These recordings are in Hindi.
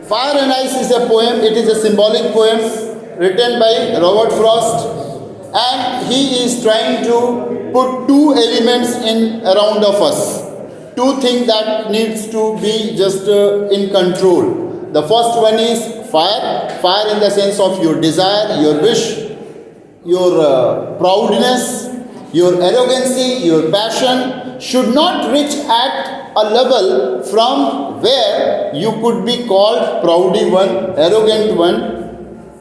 Fire and Ice is a poem. It is a symbolic poem written by Robert Frost, and he is trying to put two elements in around of us, two things that needs to be just in control. The first one is fire in the sense of your desire, your wish, your proudness, your arrogancy, your passion should not reach at a level from where you could be called proudy one, arrogant one,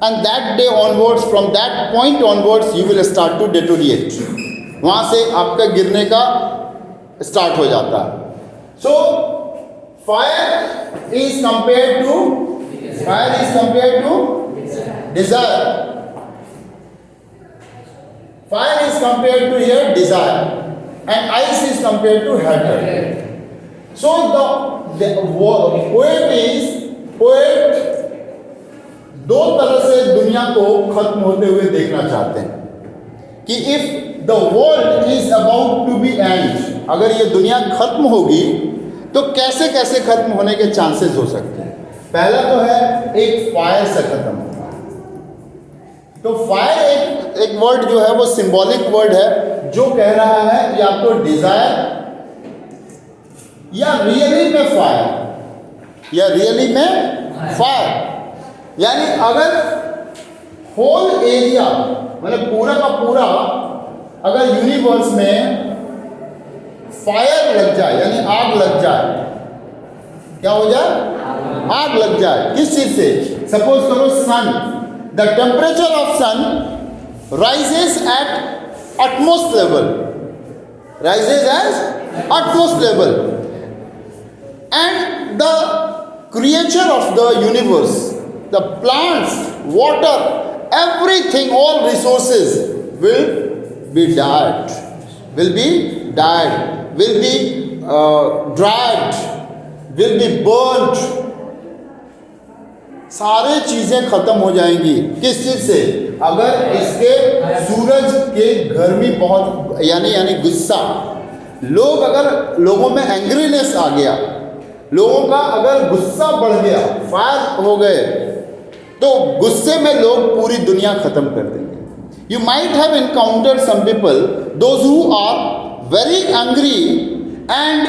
and that day onwards, from that point onwards, you will start to deteriorate. वहाँ से आपका गिरने का स्टार्ट हो जाता है. So fire is compared to desire. Fire is compared to here desire, and ice is compared to hatred. So the poet दो तरह से दुनिया को खत्म होते हुए देखना चाहते हैं कि if the world is about to be end, अगर ये दुनिया खत्म होगी तो कैसे कैसे खत्म होने के चांसेस हो सकते हैं. पहला तो है एक फायर से खत्म होना. तो फायर एक वर्ड जो है वो सिंबॉलिक वर्ड है जो कह रहा है या तो डिजायर या रियली में फायर, यानी अगर होल एरिया मतलब पूरा का पूरा अगर यूनिवर्स में फायर लग जाए यानी आग लग जाए, क्या हो जाए? आग लग जाए. किस चीज से? सपोज करो sun, the temperature of sun rises at utmost level, and the creature of the universe, the plants, water, everything, all resources will be dried, will be dried, will be burnt. सारे चीजें खत्म हो जाएंगी. किस चीज से? अगर इसके सूरज के गर्मी बहुत यानी गुस्सा, लोगों में एंग्रीनेस आ गया, लोगों का अगर गुस्सा बढ़ गया, फायर हो गए, तो गुस्से में लोग पूरी दुनिया खत्म कर देंगे. You might have encountered some people those who are very angry and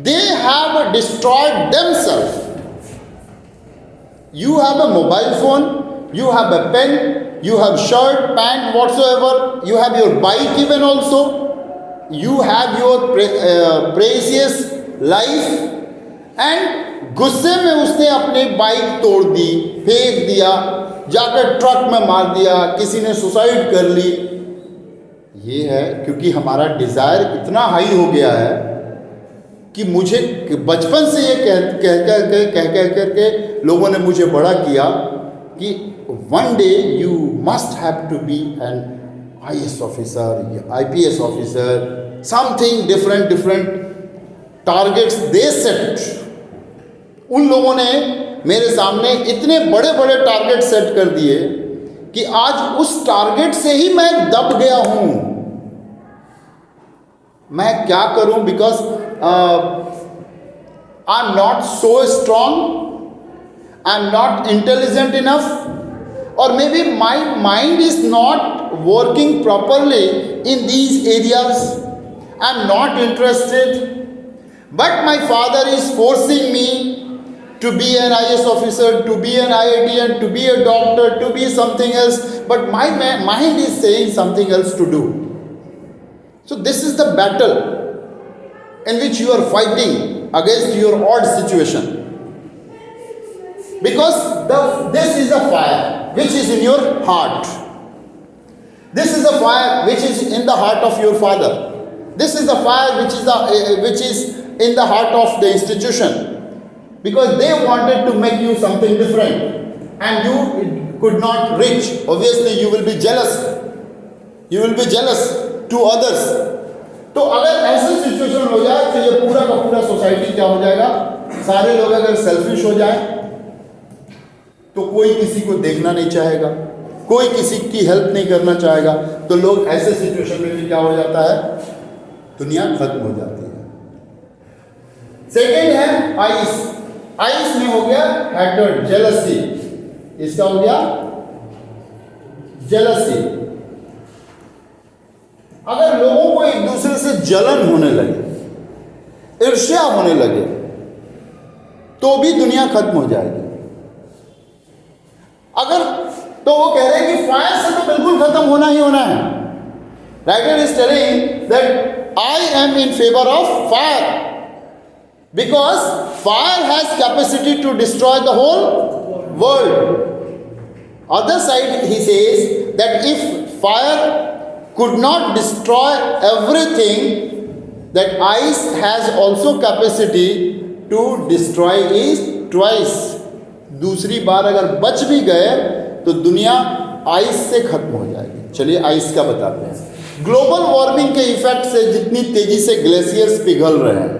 they have destroyed themselves. You have a mobile phone, you have a pen, you have shirt, pant, whatsoever, you have your bike even also, you have your precious life, and गुस्से में उसने अपनी बाइक तोड़ दी, फेंक दिया, जाकर ट्रक में मार दिया, किसी ने सुसाइड कर ली. ये है क्योंकि हमारा डिज़ायर इतना हाई हो गया है कि मुझे बचपन से ये कह करके लोगों ने मुझे बड़ा किया कि one day you must have to be an IAS officer, IPS officer, something different targets they set. उन लोगों ने मेरे सामने इतने बड़े बड़े टारगेट सेट कर दिए कि आज उस टारगेट से ही मैं दब गया हूँ. मैं क्या करूँ? Because I am not so strong, I am not intelligent enough, or maybe my mind is not working properly in these areas. I am not interested, but my father is forcing me to be an IAS officer, to be an IITian, to be a doctor, to be something else, but my mind is saying something else to do. So this is the battle in which you are fighting against your odd situation. Because this is a fire which is in your heart. This is a fire which is in the heart of your father. This is the fire which is in the heart of the institution. Because they wanted to make you something different, and you could not reach. Obviously, you will be jealous. You will be jealous to others. तो अगर ऐसी सिचुएशन हो जाए तो ये पूरा का पूरा सोसाइटी क्या हो जाएगा? सारे लोग अगर सेल्फिश हो जाए तो कोई किसी को देखना नहीं चाहेगा, कोई किसी की हेल्प नहीं करना चाहेगा, तो लोग ऐसे सिचुएशन में भी क्या हो जाता है? दुनिया खत्म हो जाती है. सेकेंड है आइस. आइस में हो गया हेटर्ड, जेलसी। इसका हो गया जेलसी। अगर लोगों को एक दूसरे से जलन होने लगे, ईर्ष्या होने लगे, तो भी दुनिया खत्म हो जाएगी। अगर तो वो कह रहे हैं कि फायर से तो बिल्कुल खत्म होना ही होना है। Writer is telling that I am in favour of fire because fire has capacity to destroy the whole world. Other side, he says that if fire could not destroy everything, that ice has also capacity to destroy it twice. दूसरी बार अगर बच भी गए तो दुनिया आइस से खत्म हो जाएगी। चलिए आइस का बताते हैं। ग्लोबल वार्मिंग के इफेक्ट से जितनी तेजी से ग्लेशियर्स पिघल रहे हैं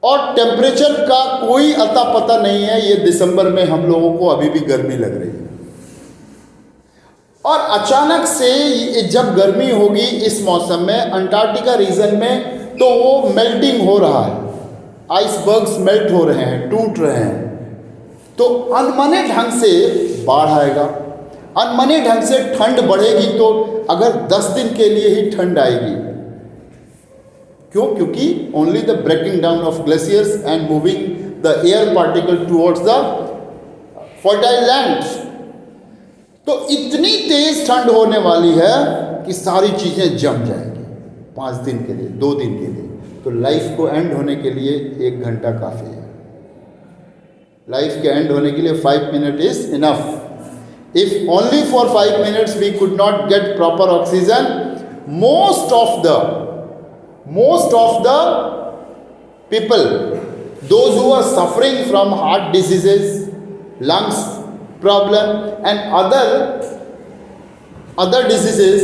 और टेम्परेचर का कोई अता पता नहीं है। ये दिसंबर में हम लोगों को अभी भी गर्मी लग रही है और अचानक से जब गर्मी होगी इस मौसम में अंटार्कटिका रीजन में, तो वो मेल्टिंग हो रहा है, आइसबर्ग्स मेल्ट हो रहे हैं, टूट रहे हैं। तो अनमने ढंग से बाढ़ आएगा, अनमने ढंग से ठंड बढ़ेगी। तो अगर 10 दिन के लिए ही ठंड आएगी, क्यों? क्योंकि only the breaking down of glaciers and moving the air particle towards the fertile land. तो इतनी तेज ठंड होने वाली है कि सारी चीज़ें जम जाएंगी 5 दिन के लिए, 2 दिन के लिए। तो लाइफ को एंड होने के लिए 1 घंटा काफ़ी है। लाइफ के एंड होने के लिए 5 minute is enough. If only for 5 minutes we could not get proper oxygen, most of the people, those who are suffering from heart diseases, lungs problem and other diseases,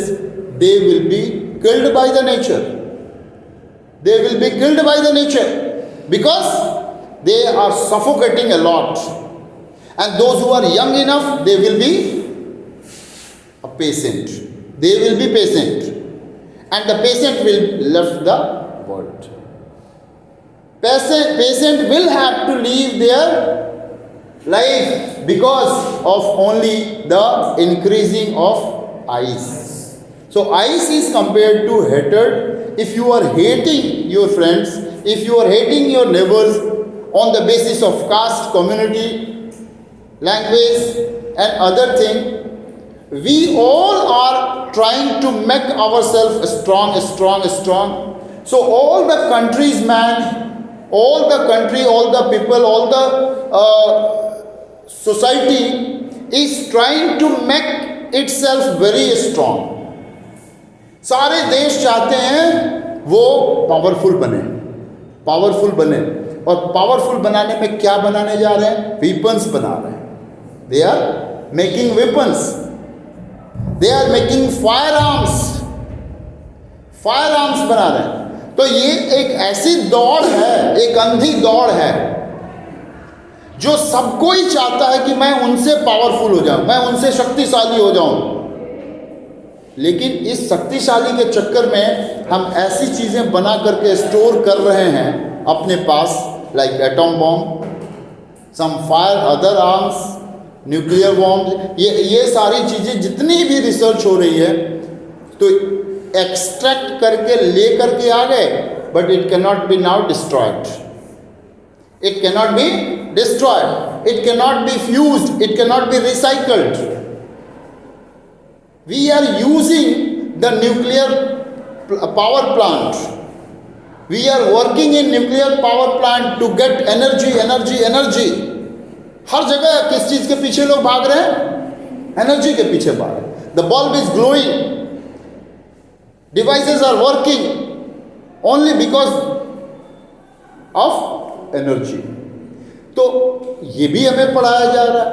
they will be killed by the nature. They will be killed by the nature because they are suffocating a lot. And those who are young enough, they will be patient. They will be patient. And the patient will left the world. Patient will have to leave their life because of only the increasing of ice. So ice is compared to hatred. If you are hating your friends, if you are hating your neighbors on the basis of caste, community, language and other thing, we all are trying to make ourselves strong. So all the countries, all the people, all the society is trying to make itself very strong. सारे देश चाहते हैं वो पावरफुल बने। और पावरफुल बनाने में क्या बनाने जा रहे हैं? वेपन्स बना रहे हैं। They are making weapons, they are making firearms बना रहे हैं। तो ये एक ऐसी दौड़ है, एक अंधी दौड़ है जो सबको ही चाहता है कि मैं उनसे पावरफुल हो जाऊं, मैं उनसे शक्तिशाली हो जाऊं। लेकिन इस शक्तिशाली के चक्कर में हम ऐसी चीज़ें बना करके स्टोर कर रहे हैं अपने पास, like atom bomb, some fire, other arms, nuclear bomb. ये सारी चीज़ें जितनी भी रिसर्च हो रही है तो एक्सट्रैक्ट करके ले करके आ गए, but it can not be now destroyed. It cannot be destroyed, it cannot be fused, it cannot be recycled. We are using the nuclear power plant. We are working in nuclear power plant to get energy. हर जगह किस चीज़ के पीछे लोग भाग रहे हैं? एनर्जी के पीछे भाग रहे हैं। The bulb is glowing, devices are working only because of energy. तो ये भी हमें पढ़ाया जा रहा है,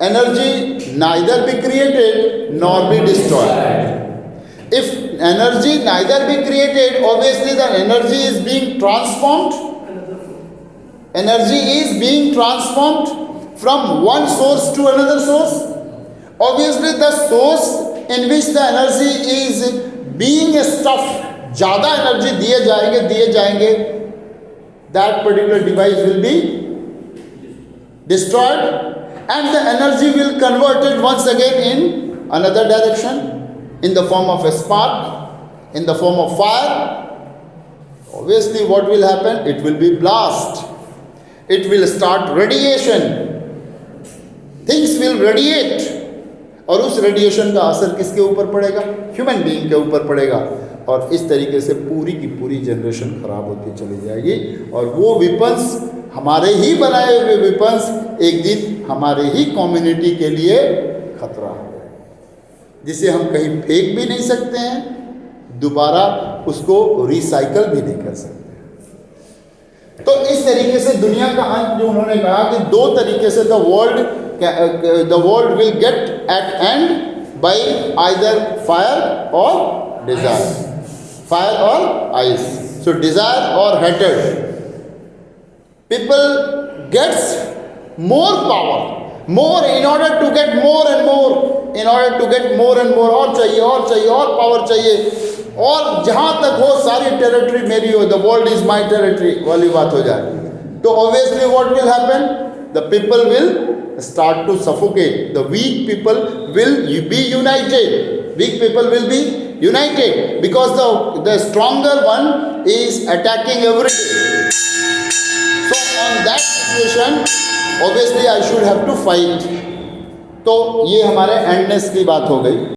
energy neither be created nor be destroyed. If energy neither be created, obviously the energy is being transformed, energy is being transformed from one source to another source. Obviously the source in which the energy is being stuff, ज़्यादा एनर्जी दिए जाएंगे that particular device will be destroyed, and the energy will converted once again in another direction, in the form of a spark, in the form of fire. Obviously what will happen? It will be blast, it will start radiation, things will radiate, और उस रेडिएशन का असर किसके ऊपर पड़ेगा? ह्यूमन बीइंग के ऊपर पड़ेगा, और इस तरीके से पूरी की पूरी जनरेशन खराब होती चली जाएगी, और वो विपन्स, हमारे ही बनाए हुए विपन्स, एक दिन हमारे ही कम्युनिटी के लिए खतरा है, जिसे हम कहीं फेंक भी नहीं सकते हैं, दोबारा उसको रिसाइकल भी नहीं कर सकते। तो इस तरीके से दुनिया का अंत, जो उन्होंने कहा कि दो तरीके से the world will get at end by either fire or desire, fire or ice. So desire or hatred. People gets more power, more, in order to get more and more, in order to get more and more, और चाहिए और चाहिए और पावर चाहिए, और जहाँ तक हो सारी टेरिटरी मेरी हो, the world is my territory वाली बात हो जाए, तो obviously what will happen? The people will start to suffocate. The weak people will be united. Weak people will be united because the stronger one is attacking every day. So on that situation, obviously I should have to fight. तो ये हमारे एंडनेस की बात हो गई।